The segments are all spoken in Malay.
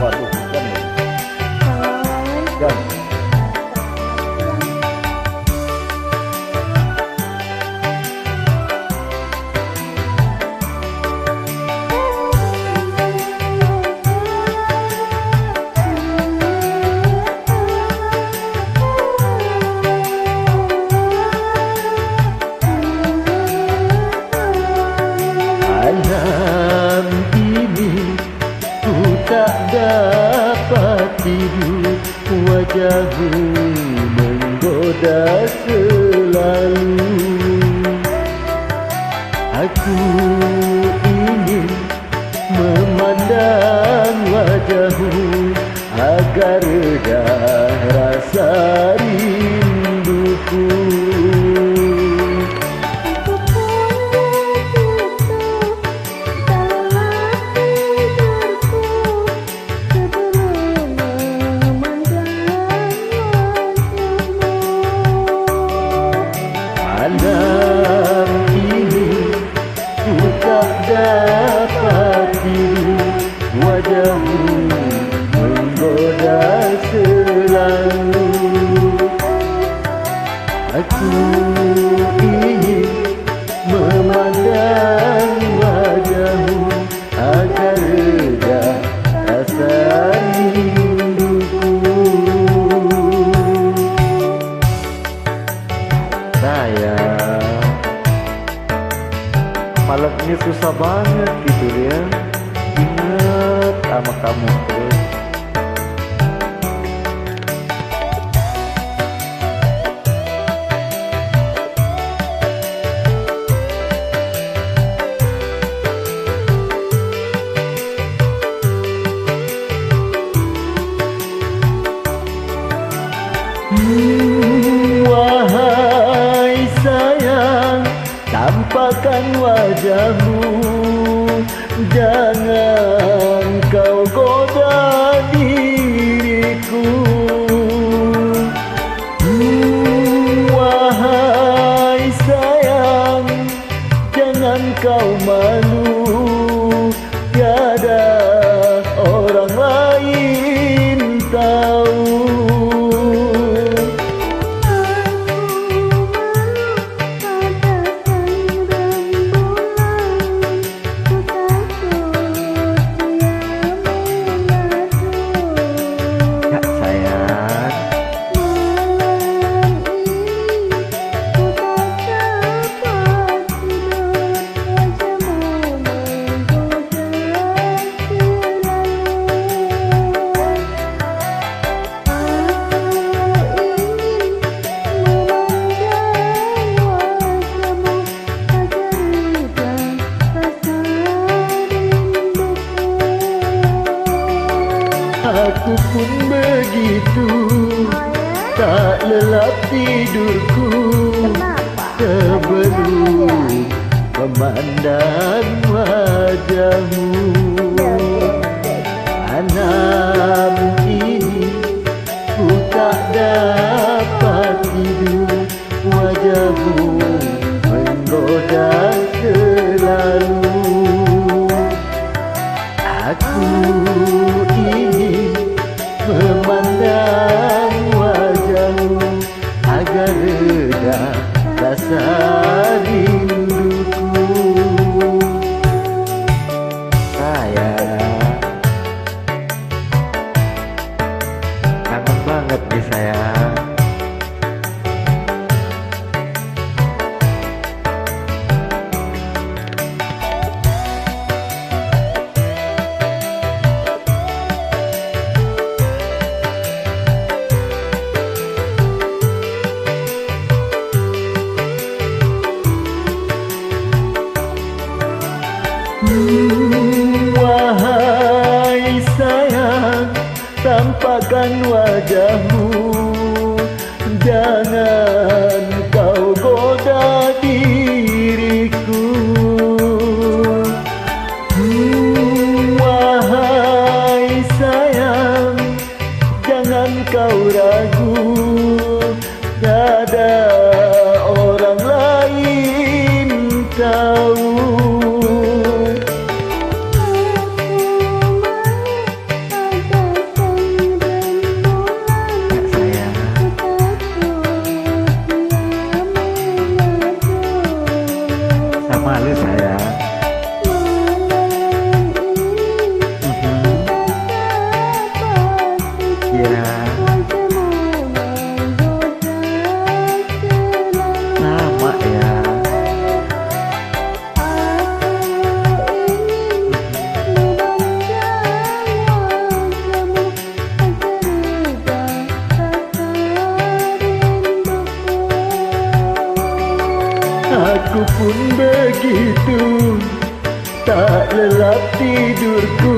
Waduh, jangan. Malam ini ku tak dapat tidur, wajahmu menggoda selalu. Aku ingin memandang wajahmu agar reda rasa rinduku. Malam ini ku tak dapat tidur, wajahmu menggoda selalu. Aku ingin memandang wajahmu agar reda rasa rinduku. Sayang, malam ini susah banget gitu ya. Ingat sama kamu terus. Wahai sayang, tampakkan wajahmu, jangan kau goda diriku. Wahai sayang, jangan kau malu, tiada orang lain tahu. Aku pun begitu, tak lelap tidurku sebelum memandang wajahmu. Malam ini ku tak dapat tidur, wajahmu menggoda selalu. Aku ingin memandang wajahmu agar reda rasa rinduku. Sayang, kangen banget nih sayang. Wahai sayang, tampakkan wajahmu, jangan kau goda diriku. Wahai sayang, jangan kau ragu, tiada orang lain tahu. lelap tidurku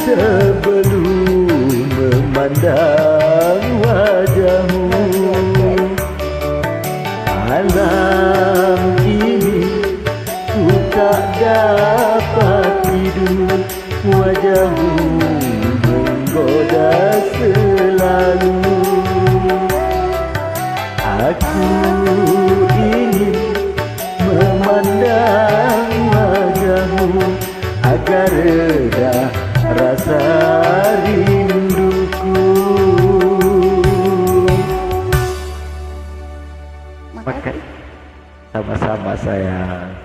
sebelum memandang wajahmu. Malam ini ku tak dapat tidur, wajahmu menggoda selalu. Aku ingin memandang wajahmu agar reda rasa rinduku. Makan sama-sama sayang.